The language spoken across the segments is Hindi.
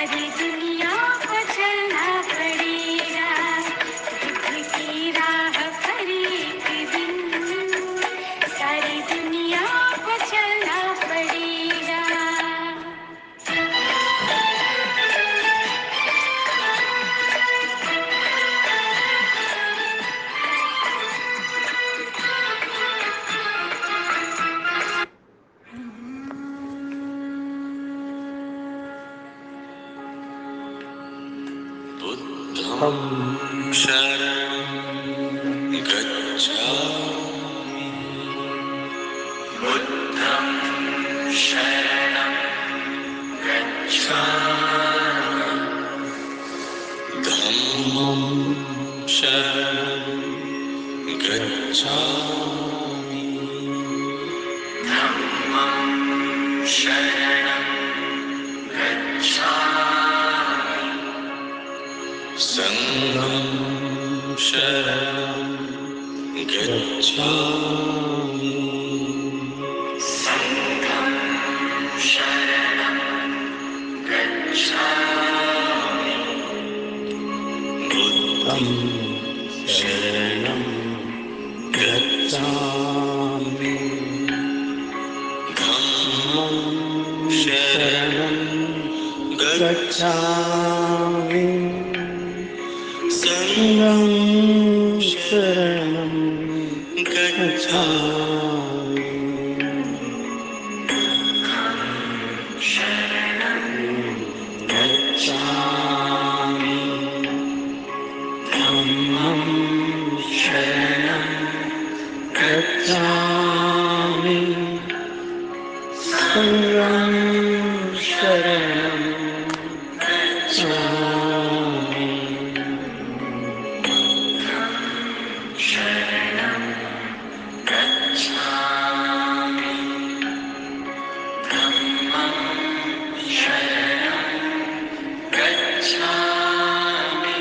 सारी दुनिया को चलना पड़ेगा, बुद्ध की राह पर एक दिन सारी दुनिया को चलना पड़ेगा। बुद्धं शरणं गच्छामि, बुद्धं शरणं गच्छामि, धम्मं शरणं गच्छामि, धम्मं शरणं गच्छामि, संघं शरणं गच्छामि, संघं शरणं गच्छामि, बुद्धं शरणं गच्छामि, धम्मं शरणं गच्छामि, संघं शरणं गच्छामि, शरणं गच्छामि, धम्मं शरणं गच्छामि, संघं शरणं गच्छामि, शरणं गच्छामि, धम्मं शरणं गच्छामि,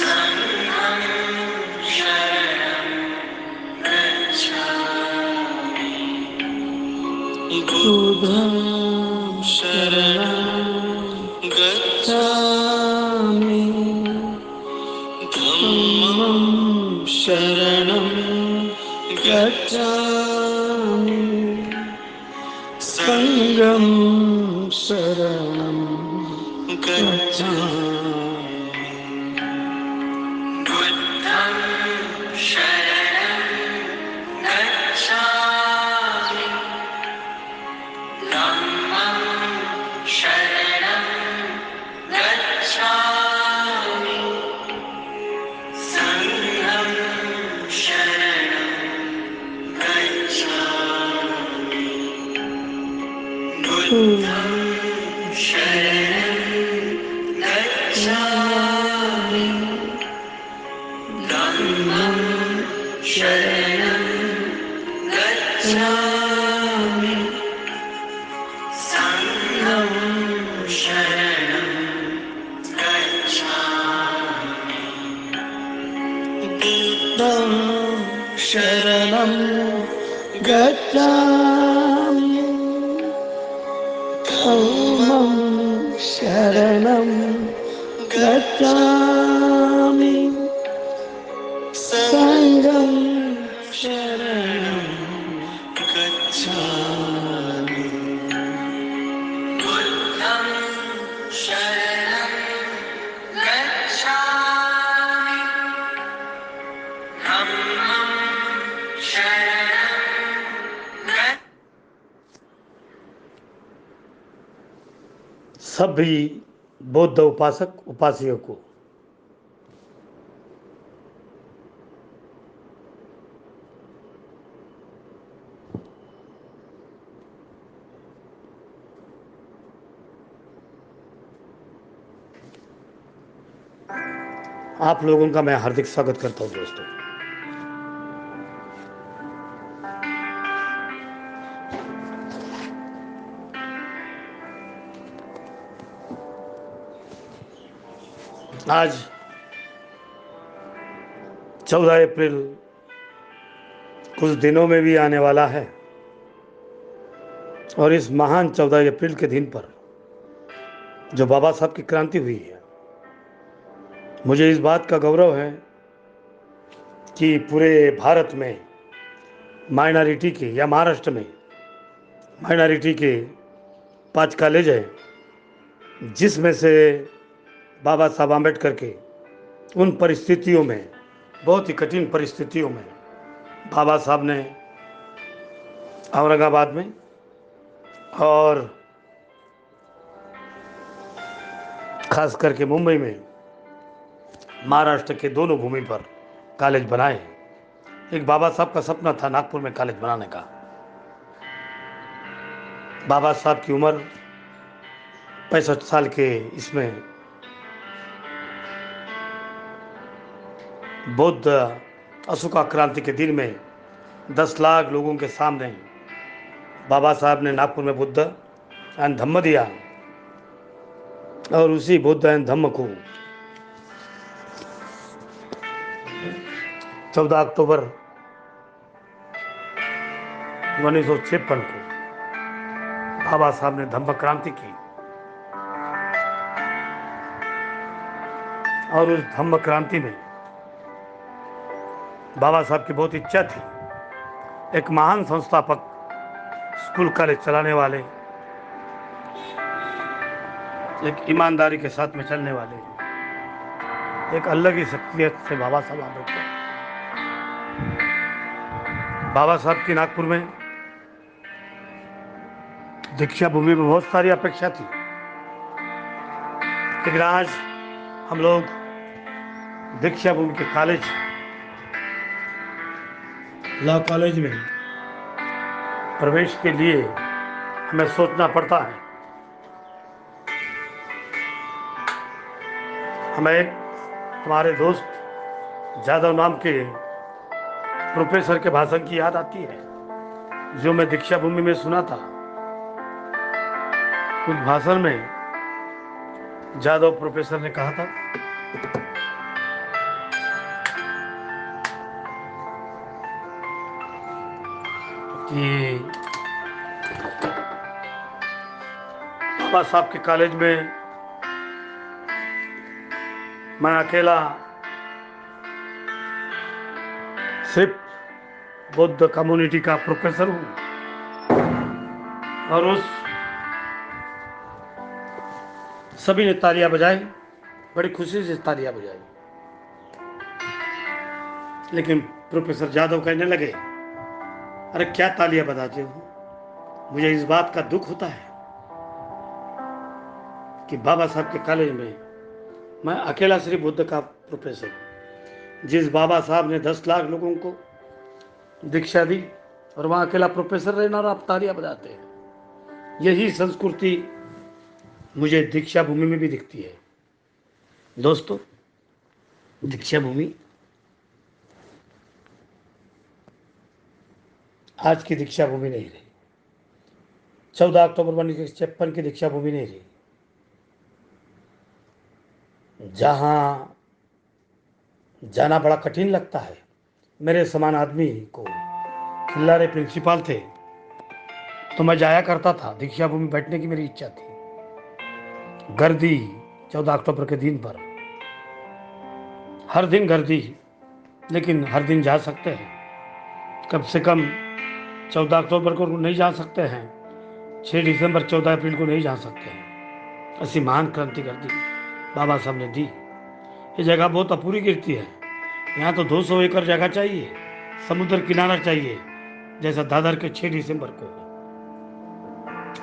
संघं शरणं गच्छामि, बुद्धं शरणं गच्छामि, धम्मं शरणं गच्छामि, संघं शरणं गच्छामि, बुद्धं शरणं गच्छामि, धम्मं शरणं गच्छामि, संघं शरणं गच्छामि, बुद्धं शरणं गच्छामि, धम्मं शरणं गच्छामि, संघं शरणं गच्छामि, बुद्धं शरणं गच्छामि, धम्मं शरणं गच्छामि, संघं शरणं गच्छामि, बुद्धं शरणं गच्छामि, धम्मं शरणं गच्छामि। सभी बौद्ध उपासक उपासियों को आप लोगों का मैं हार्दिक स्वागत करता हूं दोस्तों। आज 14 अप्रैल कुछ दिनों में भी आने वाला है और इस महान 14 अप्रैल के दिन पर जो बाबा साहब की क्रांति हुई है। मुझे इस बात का गौरव है कि पूरे भारत में माइनॉरिटी के या महाराष्ट्र में माइनॉरिटी के 5 कॉलेज हैं, जिसमें से बाबा साहब आम्बेडकर के उन परिस्थितियों में, बहुत ही कठिन परिस्थितियों में, बाबा साहब ने औरंगाबाद में और खास करके मुंबई में, महाराष्ट्र के दोनों भूमि पर कॉलेज बनाए। एक बाबा साहब का सपना था नागपुर में कॉलेज बनाने का। बाबा साहब की उम्र 65 साल के इसमें बौद्ध अशोका क्रांति के दिन में 10 लाख लोगों के सामने बाबा साहब ने नागपुर में बुद्ध एंड धम्म दिया, और उसी बुद्ध एंड धम्म को 14 अक्टूबर 1956 को बाबा साहब ने धम्म क्रांति की। और उस धम्म क्रांति में बाबा साहब की बहुत इच्छा थी, एक महान संस्थापक, स्कूल कॉलेज चलाने वाले, एक ईमानदारी के साथ में चलने वाले, एक अलग ही शख्सियत से बाबा साहब आम्बेडकर। बाबा साहब की नागपुर में दीक्षा भूमि में बहुत सारी अपेक्षा थी, लेकिन आज हम लोग दीक्षा भूमि के कॉलेज, लॉ कॉलेज में प्रवेश के लिए हमें सोचना पड़ता है। हमें एक हमारे दोस्त जादव नाम के प्रोफेसर के भाषण की याद आती है, जो मैं दीक्षा भूमि में सुना था। उस भाषण में जादव प्रोफेसर ने कहा था कि बाबा साहब के कॉलेज में मैं अकेला सिर्फ बौद्ध कम्युनिटी का प्रोफेसर हूँ, और उस सभी ने तालियां बजाई, बड़ी खुशी से तालियां बजाई। लेकिन प्रोफेसर जादव कहने लगे, अरे क्या तालियां बजाते हो, मुझे इस बात का दुख होता है कि बाबा साहब के कॉलेज में मैं अकेला सिर्फ बुद्ध का प्रोफेसर हूँ। जिस बाबा साहब ने 10 लाख लोगों को दीक्षा दी, और वहाँ अकेला प्रोफेसर रहना और आप तालियां बजाते हैं। यही संस्कृति मुझे दीक्षा भूमि में भी दिखती है। दोस्तों, दीक्षा भूमि आज की दीक्षा भूमि नहीं रही, 14 अक्टूबर 1956 की दीक्षा भूमि नहीं रही, जहां जाना बड़ा कठिन लगता है। मेरे समान आदमी को खिल्लारे प्रिंसिपल थे, तो मैं जाया करता था, दीक्षा भूमि बैठने की मेरी इच्छा थी। गर्दी 14 अक्टूबर के दिन पर, हर दिन गर्दी, लेकिन हर दिन जा सकते हैं। कम से कम 14 अक्टूबर को नहीं जा सकते हैं, 6 दिसंबर 14 अप्रैल को नहीं जा सकते हैं। ऐसी महान क्रांति कर दी बाबा साहब ने दी। ये जगह बहुत अपूरी गिरती है, यहाँ तो 200 एकड़ जगह चाहिए, समुद्र किनारा चाहिए, जैसा दादर के 6 दिसंबर को।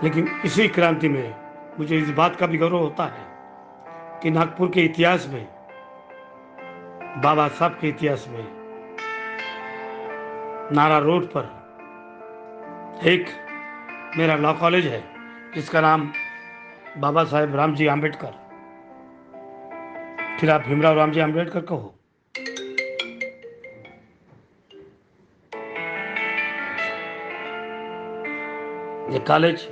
लेकिन इसी क्रांति में मुझे इस बात का भी गौरव होता है कि नागपुर के इतिहास में, बाबा साहब के इतिहास में, नारा रोड पर एक मेरा लॉ कॉलेज है, जिसका नाम बाबा साहेब रामजी आम्बेडकर, फिर आप भीमराव रामजी आम्बेडकर कहो। ये कॉलेज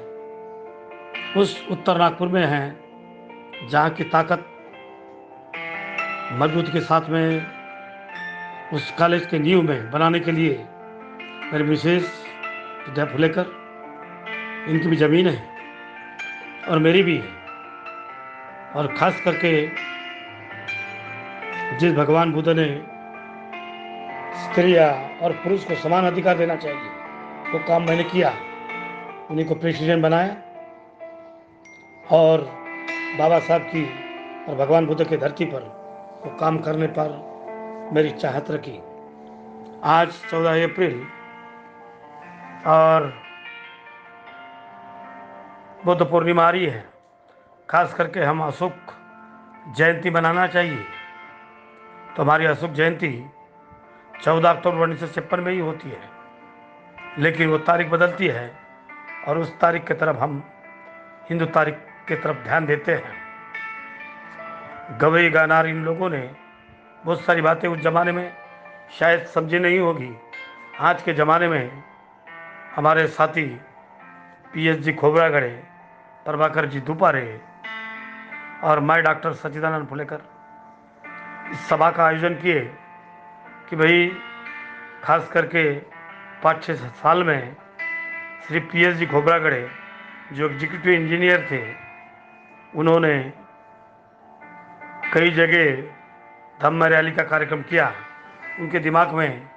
उस उत्तर नागपुर में है जहाँ की ताकत मजबूती के साथ में उस कॉलेज के नींव में बनाने के लिए मेरे मिसेस विद्या फुलेकर, इनकी भी ज़मीन है और मेरी भी है। और खास करके जिस भगवान बुद्ध ने स्त्रियां और पुरुष को समान अधिकार देना चाहिए, वो काम मैंने किया। उन्हीं को प्रेसिडेंट बनाया और बाबा साहब की और भगवान बुद्ध की धरती पर वो काम करने पर मेरी चाहत रखी। आज 14 अप्रैल और बुद्ध पूर्णिमा आ रही है। खास करके हम अशोक जयंती मनाना चाहिए। तो हमारी अशोक जयंती 14 अक्टूबर 1956 में ही होती है, लेकिन वो तारीख बदलती है और उस तारीख की तरफ हम हिंदू तारीख की तरफ ध्यान देते हैं। गवई गानार इन लोगों ने बहुत सारी बातें उस ज़माने में शायद समझी नहीं होगी। आज के ज़माने में हमारे साथी PS जी खोबरागढ़े, प्रभाकर जी दुपारे और मैं डॉक्टर सच्चिदानंद फुलेकर इस सभा का आयोजन किए कि भाई खास करके 5-6 साल में श्री PS जी खोबरागढ़े जो एग्जीक्यूटिव इंजीनियर थे, उन्होंने कई जगह धम्म रैली का कार्यक्रम किया। उनके दिमाग में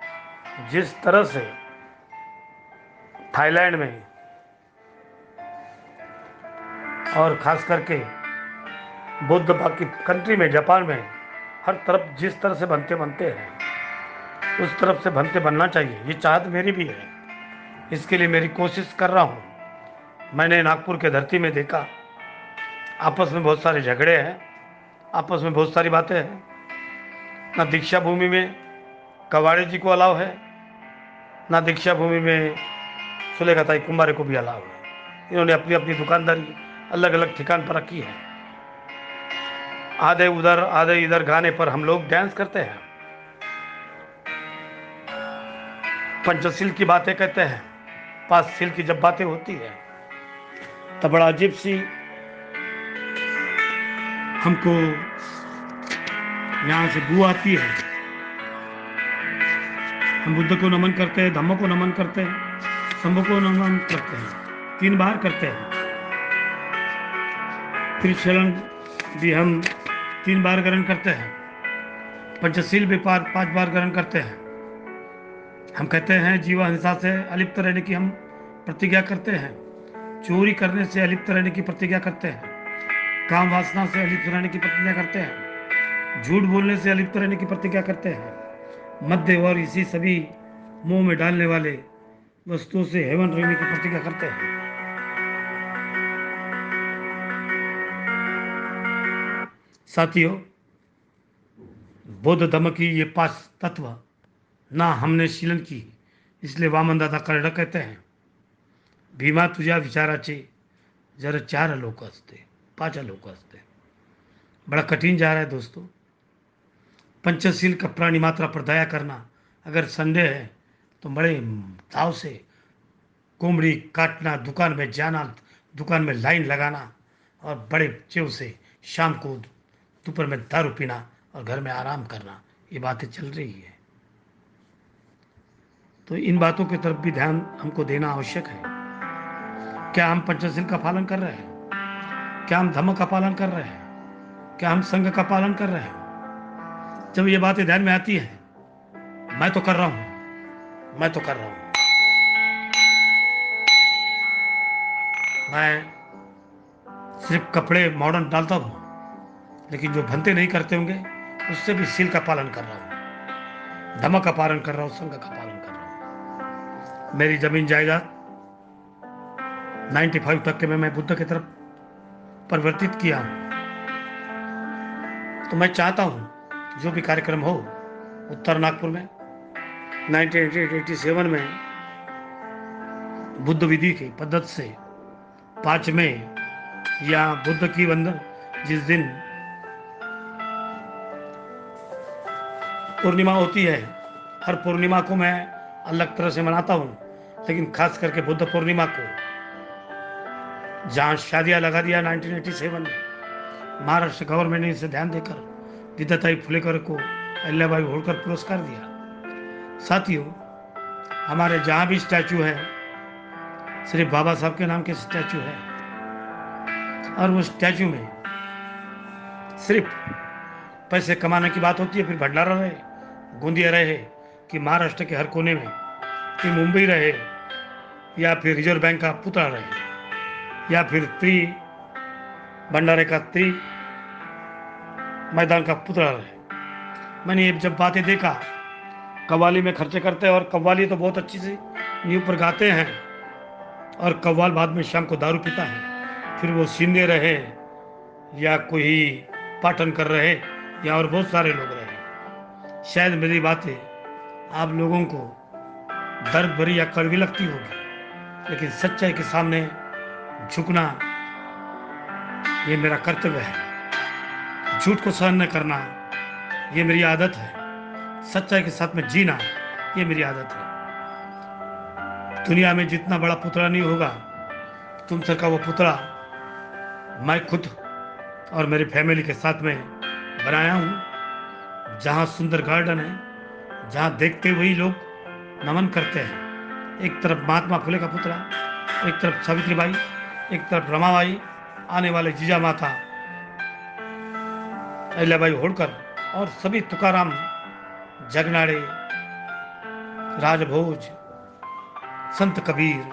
जिस तरह से थाईलैंड में और ख़ास करके बुद्ध बाकी कंट्री में, जापान में, हर तरफ जिस तरह से बनते हैं उस तरफ से बनते बनना चाहिए। ये चाहत मेरी भी है, इसके लिए मेरी कोशिश कर रहा हूँ। मैंने नागपुर के धरती में देखा आपस में बहुत सारे झगड़े हैं, आपस में बहुत सारी बातें हैं। ना दीक्षा भूमि में कवाड़े जी को अलाव है, ना दीक्षा भूमि में सुलेखताई कुंभारे को भी अलाव है। इन्होंने अपनी अपनी दुकानदारी अलग अलग ठिकान पर रखी है। आधे उधर आधे इधर गाने पर हम लोग डांस करते हैं, पंचशील की बातें कहते हैं। 5 शील की जब बातें होती है तब बड़ा अजीब सी हमको यहाँ से बू आती है। हम बुद्ध को नमन करते हैं, धम्म को नमन करते हैं, संघ को नमन करते हैं, 3 बार करते हैं। त्रिशरण भी हम 3 बार ग्रहण करते हैं, पंचशील भी 5 बार ग्रहण करते हैं। हम कहते हैं जीवा हिंसा से अलिप्त रहने की हम प्रतिज्ञा करते हैं, चोरी करने से अलिप्त रहने की प्रतिज्ञा करते हैं, काम वासना से अलिप्त रहने की प्रतिज्ञा करते हैं, झूठ बोलने से अलिप्त रहने की प्रतिज्ञा करते हैं, मध्य और इसी सभी मुंह में डालने वाले वस्तुओं से हेवन रहने की प्रतिज्ञा करते हैं। साथियों, बौद्ध धर्म की ये 5 तत्व ना हमने शीलन की, इसलिए वामन दादा करडा कहते हैं भीमा तुझ्या विचाराचे जरा 4 लोक असते 5 लोक असते। बड़ा कठिन जा रहा है दोस्तों। पंचशील का प्राणी मात्रा पर दया करना। अगर संडे है तो बड़े ताव से कोमड़ी काटना, दुकान में जाना, दुकान में लाइन लगाना और बड़े चेव से शाम को दोपहर में दारू पीना और घर में आराम करना, ये बातें चल रही है। तो इन बातों की तरफ भी ध्यान हमको देना आवश्यक है। क्या हम पंचशील का पालन कर रहे हैं? क्या हम धम्म का पालन कर रहे हैं? क्या हम संघ का पालन कर रहे हैं? जब ये बातें ध्यान में आती है, मैं तो कर रहा हूं, मैं तो कर रहा हूं। मैं सिर्फ कपड़े मॉडर्न डालता हूं, लेकिन जो भंते नहीं करते होंगे उससे भी सील का पालन कर रहा हूं, धम्म का पालन कर रहा हूं, संघ का पालन कर रहा हूं। मेरी जमीन जायदाद 95% में मैं बुद्ध की तरफ परिवर्तित किया हूं। तो मैं चाहता हूं जो भी कार्यक्रम हो उत्तर नागपुर में 1987 में बुद्ध विधि की पद्धति से 5 मई या बुद्ध की वंदन जिस दिन पूर्णिमा होती है, हर पूर्णिमा को मैं अलग तरह से मनाता हूँ, लेकिन खास करके बुद्ध पूर्णिमा को जहाँ शादियाँ लगा दिया 1987 में, महाराष्ट्र गवर्नमेंट ने इसे ध्यान देकर विद्याताई फुलेकर को अहिल्याबाई होलकर पुरस्कार दिया। साथियों, हमारे जहाँ भी स्टैचू है सिर्फ बाबा साहब के नाम के स्टैचू है, और वो स्टैचू में सिर्फ पैसे कमाने की बात होती है, फिर भंडारा रहे, गोंदिया रहे, कि महाराष्ट्र के हर कोने में, कि मुंबई रहे, या फिर रिजर्व बैंक का पुतला रहे, या फिर भंडारे का मैदान का पुतला रहे। मैंने ये जब बातें देखा, कव्वाली में खर्चे करते हैं, और कव्वाली तो बहुत अच्छी सी नींव पर गाते हैं, और कव्वाल बाद में शाम को दारू पीता है, फिर वो सींधे रहे या कोई पाटन कर रहे या और बहुत सारे लोग रहे। शायद मेरी बातें आप लोगों को दर्द भरी या कड़वी लगती होगी, लेकिन सच्चाई के सामने झुकना ये मेरा कर्तव्य है। झूठ को सहन न करना ये मेरी आदत है। सच्चाई के साथ में जीना ये मेरी आदत है। दुनिया में जितना बड़ा पुतला नहीं होगा तुम सर का वो पुतला मैं खुद और मेरी फैमिली के साथ में बनाया हूँ। जहाँ सुंदर गार्डन है, जहाँ देखते हुए ही लोग नमन करते हैं। एक तरफ महात्मा फुले का पुतला, एक तरफ सावित्रीबाई, एक तरफ रमाबाई, आने वाले जीजा माता अहिल्याबाई होळकर, और सभी तुकाराम, जगनाड़े, राजभोज, संत कबीर,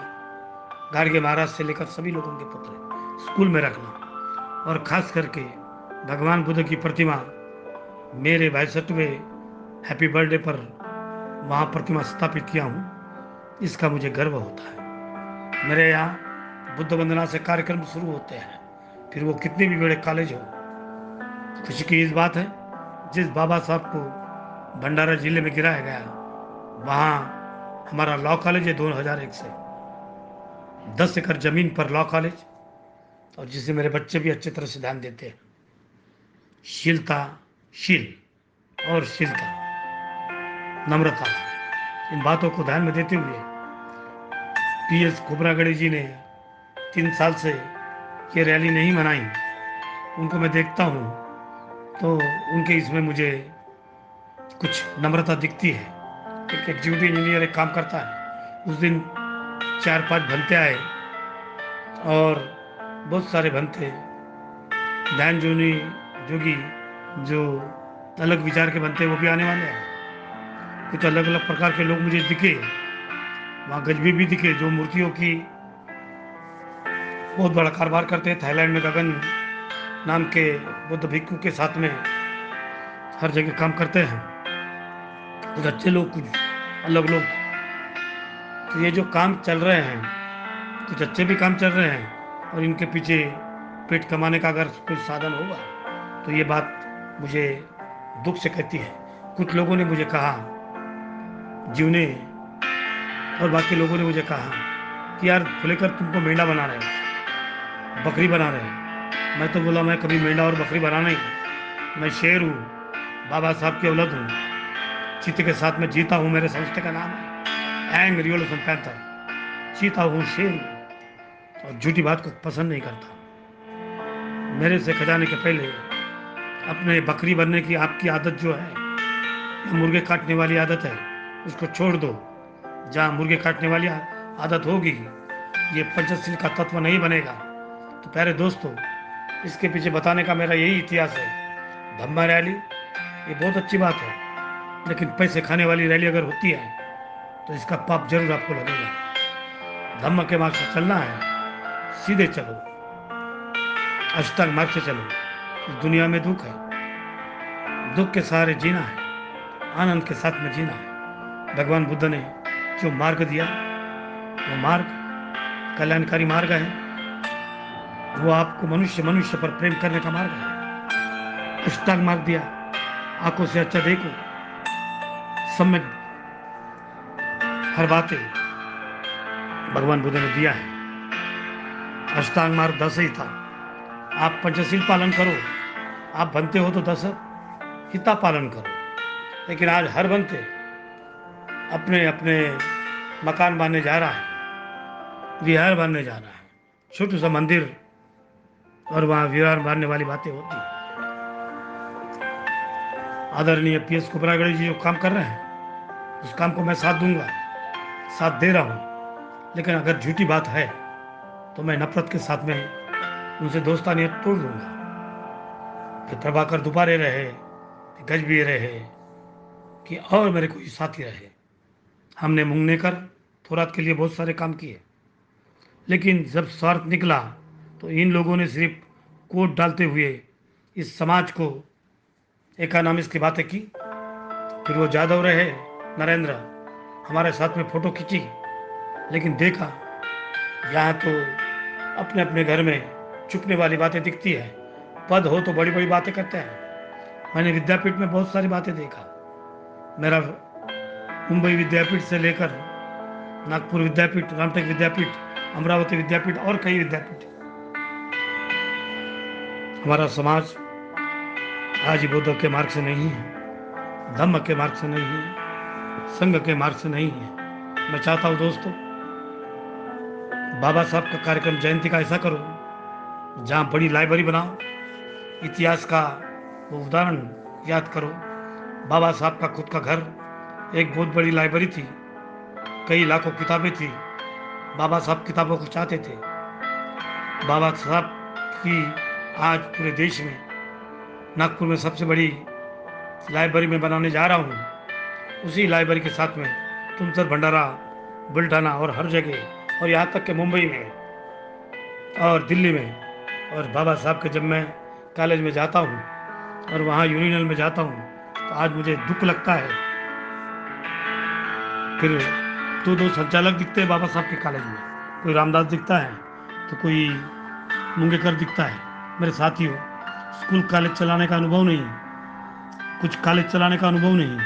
गाड़गे महाराज से लेकर सभी लोगों के पुतले स्कूल में रखना, और खास करके भगवान बुद्ध की प्रतिमा मेरे 62वें हैप्पी बर्थडे पर वहाँ प्रतिमा स्थापित किया हूँ। इसका मुझे गर्व होता है। मेरे यहाँ बुद्ध वंदना से कार्यक्रम शुरू होते हैं, फिर वो कितने भी बड़े कॉलेज हो। खुशी की इस बात है, जिस बाबा साहब को भंडारा जिले में गिराया गया, वहाँ हमारा लॉ कॉलेज है 2001 से, 10 एकड़ जमीन पर लॉ कॉलेज, और जिसे मेरे बच्चे भी अच्छी तरह से ध्यान देते हैं। शील और शीलता, नम्रता, इन बातों को ध्यान में देते हुए PS खोबरागढ़ी जी ने 3 साल से ये रैली नहीं मनाई। उनको मैं देखता हूँ तो उनके इसमें मुझे कुछ नम्रता दिखती है। एक एग्जीक्यूटिव इंजीनियर एक काम करता है, उस दिन 4-5 भंते आए, और बहुत सारे भंते ध्यान जोगी जो अलग विचार के बनते हैं वो भी आने वाले हैं। कुछ अलग अलग प्रकार के लोग मुझे दिखे, वहाँ गजबी भी दिखे, जो मूर्तियों की बहुत बड़ा कारोबार करते हैं। थाईलैंड में गगन नाम के बुद्ध भिक्षु के साथ में हर जगह काम करते हैं। कुछ अच्छे लोग, कुछ अलग लोग। तो ये जो काम चल रहे हैं, कुछ अच्छे भी काम चल रहे हैं, और इनके पीछे पेट कमाने का अगर कोई साधन होगा तो ये बात मुझे दुख से कहती है। कुछ लोगों ने मुझे कहा, जीवने और बाकी लोगों ने मुझे कहा कि यार फुलेकर तुमको मेंढा बना रहे हो, बकरी बना रहे हो। मैं तो बोला मैं कभी मेंढा और बकरी बना नहीं, मैं शेर हूँ, बाबा साहब की औलाद हूँ, चीते के साथ में जीता हूँ। मेरे संस्था का नाम है एंग रिवोल्यूशन पैंथर। चीता हूँ, शेर हूँ, और झूठी बात को पसंद नहीं करता। मेरे से खजाने के पहले अपने बकरी बनने की आपकी आदत जो है, मुर्गे काटने वाली आदत है, उसको छोड़ दो। जहाँ मुर्गे काटने वाली आदत होगी, ये पंचशील का तत्व नहीं बनेगा। तो प्यारे दोस्तों, इसके पीछे बताने का मेरा यही इतिहास है। धम्मा रैली ये बहुत अच्छी बात है, लेकिन पैसे खाने वाली रैली अगर होती है तो इसका पाप जरूर आपको लगेगा। धम्म के मार्ग से चलना है, सीधे चलो, अष्टांग मार्ग से चलो। इस दुनिया में दुख है, दुख के सहारे जीना है, आनंद के साथ में जीना है। भगवान बुद्ध ने जो मार्ग दिया, वो मार्ग कल्याणकारी मार्ग है। वो आपको मनुष्य पर प्रेम करने का मार्ग है। अष्टांग मार्ग दिया, आंखों से अच्छा देखो, सम्यक हर बातें भगवान बुद्ध ने दिया है। अष्टांग मार्ग 10 ही था। आप पंचशील पालन करो, आप बनते हो तो 10 हिता पालन करो। लेकिन आज हर बनते अपने अपने मकान बनने जा रहा है, विहार बनने जा रहा है, छोटू सा मंदिर, और वहाँ विहार बनने वाली बातें होती है। आदरणीय PS खोबरागढ़ी जी जो काम कर रहे हैं, उस काम को मैं साथ दूंगा, साथ दे रहा हूँ। लेकिन अगर झूठी बात है तो मैं नफरत के साथ में उनसे दोस्तानियत तोड़ दूंगा। कि प्रभाकर दुपारे रहे, कि गजबी रहे, कि और मेरे कोई साथी रहे। हमने मुंगनेकर थोरात के लिए बहुत सारे काम किए, लेकिन जब स्वार्थ निकला तो इन लोगों ने सिर्फ कोट डालते हुए इस समाज को इकोनॉमिक्स की बातें की। फिर वो जादव रहे, नरेंद्र, हमारे साथ में फ़ोटो खींची, लेकिन देखा यहाँ तो अपने अपने घर में छुपने वाली बातें दिखती है। पद हो तो बड़ी बड़ी बातें करते हैं। मैंने विद्यापीठ में बहुत सारी बातें देखा। मेरा मुंबई विद्यापीठ से लेकर नागपुर विद्यापीठ, रामटेक विद्यापीठ, अमरावती विद्यापीठ और कई विद्यापीठ। हमारा समाज आज बुद्ध के मार्ग से नहीं है, धम्म के मार्ग से नहीं है, संघ के मार्ग से नहीं है। मैं चाहता हूँ दोस्तों, बाबा साहब का कार्यक्रम जयंती का ऐसा करो जहाँ बड़ी लाइब्रेरी बनाओ, इतिहास का वो उदाहरण याद करो। बाबा साहब का खुद का घर एक बहुत बड़ी लाइब्रेरी थी, कई लाखों किताबें थी। बाबा साहब किताबों को चाहते थे। बाबा साहब की आज पूरे देश में नागपुर में सबसे बड़ी लाइब्रेरी में बनाने जा रहा हूँ। उसी लाइब्रेरी के साथ में तुमसर, भंडारा, बुल्ढाना और हर जगह, और यहाँ तक कि मुंबई में और दिल्ली में। और बाबा साहब के जब मैं कॉलेज में जाता हूँ और वहाँ यूनियन में जाता हूँ तो आज मुझे दुख लगता है। फिर दो संचालक दिखते हैं बाबा साहब के कॉलेज में, कोई रामदास दिखता है तो कोई मुंगेकर दिखता है। मेरे साथियों, स्कूल कॉलेज चलाने का अनुभव नहीं, कुछ कॉलेज चलाने का अनुभव नहीं,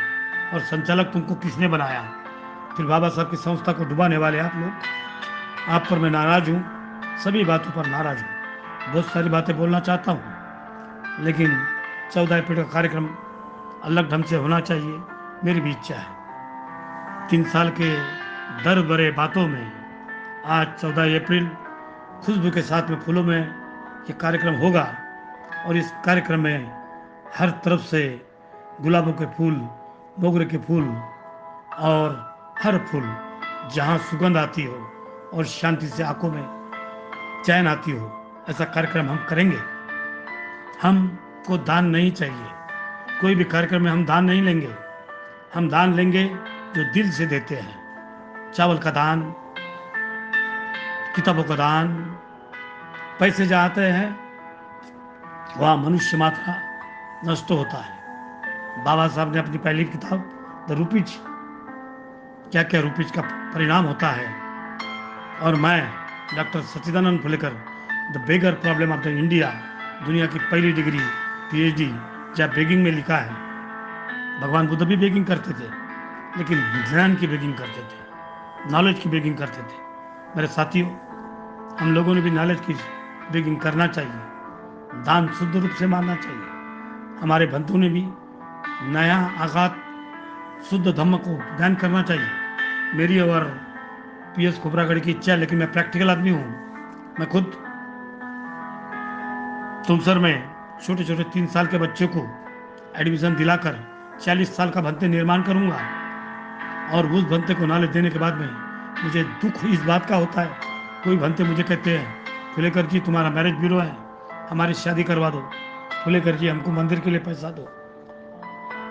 और संचालक तुमको किसने बनाया? फिर बाबा साहब की संस्था को डुबाने वाले आप लोग। आप पर मैं नाराज हूँ, सभी बातों पर नाराज हूँ। बहुत सारी बातें बोलना चाहता हूँ, लेकिन 14 अप्रैल का कार्यक्रम अलग ढंग से होना चाहिए, मेरी भी इच्छा है। 3 साल के दर्द भरे बातों में आज 14 अप्रैल खुशबू के साथ में फूलों में ये कार्यक्रम होगा, और इस कार्यक्रम में हर तरफ से गुलाबों के फूल, मोगरे के फूल और हर फूल जहाँ सुगंध आती हो और शांति से आंखों में चैन आती हो, ऐसा कार्यक्रम हम करेंगे। हमको दान नहीं चाहिए, कोई भी कार्यक्रम में हम दान नहीं लेंगे। हम दान लेंगे जो दिल से देते हैं। चावल का दान, किताबों का दान, पैसे जहाँ आते हैं वहाँ मनुष्य मात्रा नष्ट होता है। बाबा साहब ने अपनी पहली किताब द रूपीज, क्या क्या रूपीज का परिणाम होता है, और मैं doctor Sachchidanand Phulekar the beggar problem of the India, दुनिया की पहली डिग्री PhD जहाँ बेगिंग में लिखा है। भगवान बुद्ध भी बेगिंग करते थे, लेकिन ज्ञान की बेगिंग करते थे, नॉलेज की बेगिंग करते थे। मेरे साथियों, हम लोगों ने भी नॉलेज की बेगिंग करना चाहिए, दान शुद्ध रूप से मानना चाहिए। हमारे बंधुओं ने भी नया आघात शुद्ध धम्म को ज्ञान करना चाहिए। मेरी और PS खोबरागढ़ की इच्छा है, लेकिन मैं प्रैक्टिकल आदमी हूँ। मैं खुद तुमसर में छोटे छोटे 3 साल के बच्चों को एडमिशन दिलाकर 40 साल का भंते निर्माण करूँगा, और उस भंते को नॉलेज देने के बाद में मुझे दुख इस बात का होता है, कोई भंते मुझे कहते हैं, फुलेकर जी तुम्हारा मैरिज ब्यूरो है, हमारी शादी करवा दो, फुलेकर जी हमको मंदिर के लिए पैसा दो।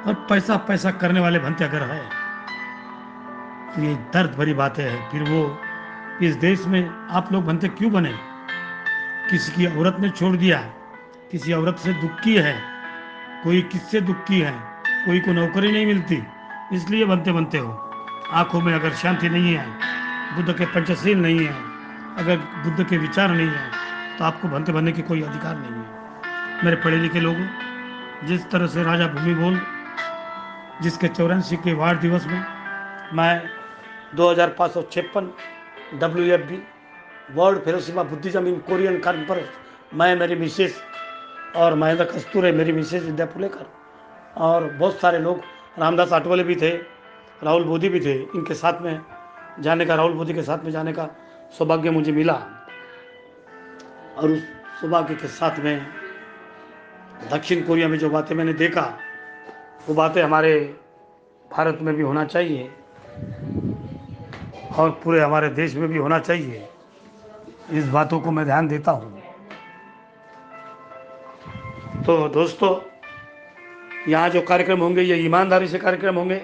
और पैसा पैसा करने वाले भंते अगर है तो ये दर्द भरी बातें हैं। फिर वो इस देश में आप लोग भंते क्यों बने? किसी की औरत ने छोड़ दिया, किसी औरत से दुख की है, कोई किससे दुख की है, कोई को नौकरी नहीं मिलती, इसलिए बनते बनते हो। आंखों में अगर शांति नहीं है, बुद्ध के पंचशील नहीं है, अगर बुद्ध के विचार नहीं है, तो आपको भंते बनने की कोई अधिकार नहीं है। मेरे पढ़े लिखे लोगों, जिस तरह से राजा भूमि बोल, जिसके 84 के वार्ड दिवस में मैं 2556 WFB world fellowship of Buddhism in Korean conference, मैं, मेरी मिसेस और महेंद्र कस्तूरे, मेरी मिसेस विद्या फुलेकर, और बहुत सारे लोग, रामदास आठवले भी थे, राहुल बोधी भी थे, इनके साथ में जाने का, राहुल बोधी के साथ में जाने का सौभाग्य मुझे मिला। और उस सौभाग्य के साथ में दक्षिण कोरिया में जो बातें मैंने देखा, वो बातें हमारे भारत में भी होना चाहिए और पूरे हमारे देश में भी होना चाहिए। इस बातों को मैं ध्यान देता हूँ। तो दोस्तों, यहाँ जो कार्यक्रम होंगे ये ईमानदारी से कार्यक्रम होंगे।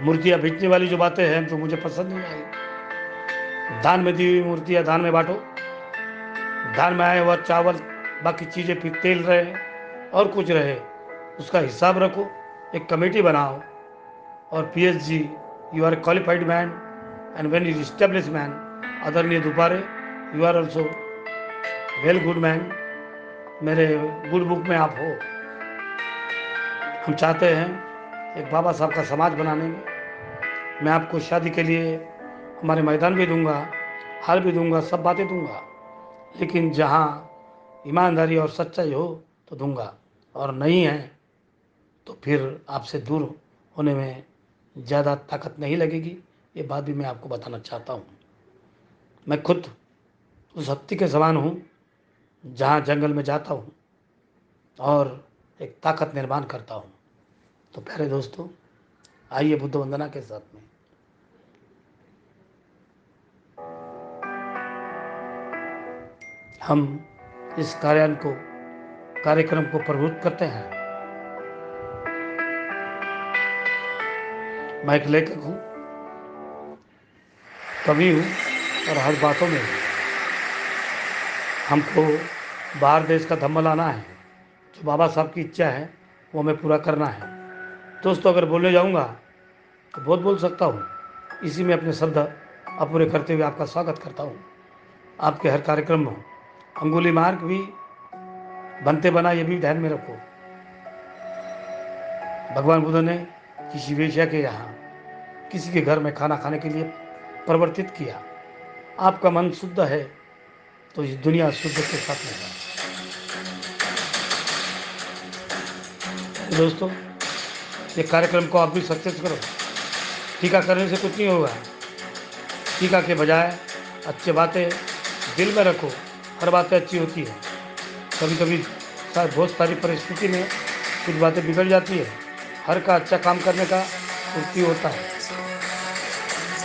मूर्तियाँ बेचने वाली जो बातें हैं तो मुझे पसंद नहीं आई। दान में दी हुई मूर्तियाँ दान में बांटो। दान में आया हुआ चावल, बाकी चीज़ें, फिर तेल रहे और कुछ रहे, उसका हिसाब रखो, एक कमेटी बनाओ। और PSG, you are a qualified man and when is establish man. आदरणीय Dupare, you are also well good man. मेरे गुड बुक में आप हो। हम चाहते हैं एक बाबा साहब का समाज बनाने में। मैं आपको शादी के लिए हमारे मैदान भी दूंगा, हाल भी दूंगा, सब बातें दूंगा, लेकिन जहाँ ईमानदारी और सच्चाई हो तो दूंगा, और नहीं है तो फिर आपसे दूर होने में ज़्यादा ताकत नहीं लगेगी। ये बात भी मैं आपको बताना चाहता हूँ। मैं खुद उस हत्ती के समान हूँ जहाँ जंगल में जाता हूँ और एक ताकत निर्माण करता हूँ। तो प्यारे दोस्तों, आइए बुद्ध वंदना के साथ में हम इस कार्यक्रम को प्रवृत्त करते हैं। मैं एक लेखक हूँ, कवि हूँ और हर बातों में हूँ। हमको बाहर देश का धम्म लाना है। जो बाबा साहब की इच्छा है वो हमें पूरा करना है। दोस्तों, अगर बोलने जाऊँगा तो बहुत बोल सकता हूँ। इसी में अपने शब्द अपूरे करते हुए आपका स्वागत करता हूँ। आपके हर कार्यक्रम में अंगुली मार्ग भी बनते बना, ये भी ध्यान में रखो। भगवान बुद्ध ने किसी वेश्या के यहाँ किसी के घर में खाना खाने के लिए परिवर्तित किया। आपका मन शुद्ध है तो इस दुनिया शुद्ध के साथ में है। दोस्तों, ये कार्यक्रम को आप भी सक्सेस करो। टीका करने से कुछ नहीं होगा। टीका के बजाय अच्छी बातें दिल में रखो। हर बातें अच्छी होती है। कभी कभी शायद बहुत सारी परिस्थिति में कुछ बातें बिगड़ जाती है। हर का अच्छा काम करने का पूर्ति होता है।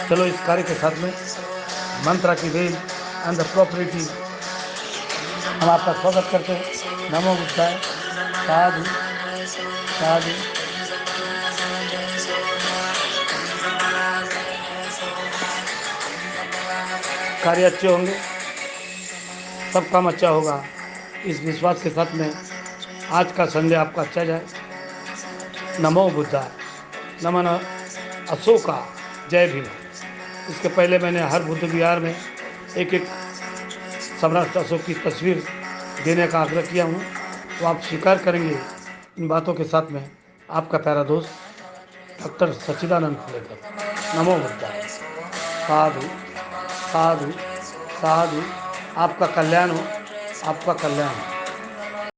चलो इस कार्य के साथ में मंत्रा की वेल एंड द प्रॉपर्टी हम आपका स्वागत करते हैं। नमो बुद्धाय। साधु साधु। कार्य अच्छे होंगे, सब काम अच्छा होगा, इस विश्वास के साथ में आज का संडे आपका अच्छा जाए। नमो बुद्धाय। नमन अशोका। जय भीम। इसके पहले मैंने हर बुद्ध विहार में एक एक सम्राट अशोक की तस्वीर देने का आग्रह किया हूँ। तो आप स्वीकार करेंगे इन बातों के साथ में आपका प्यारा दोस्त डॉक्टर सच्चिदानंद फुलेकर। नमो बुद्धाय। साधु साधु साधु। आपका कल्याण हो, आपका कल्याण हो।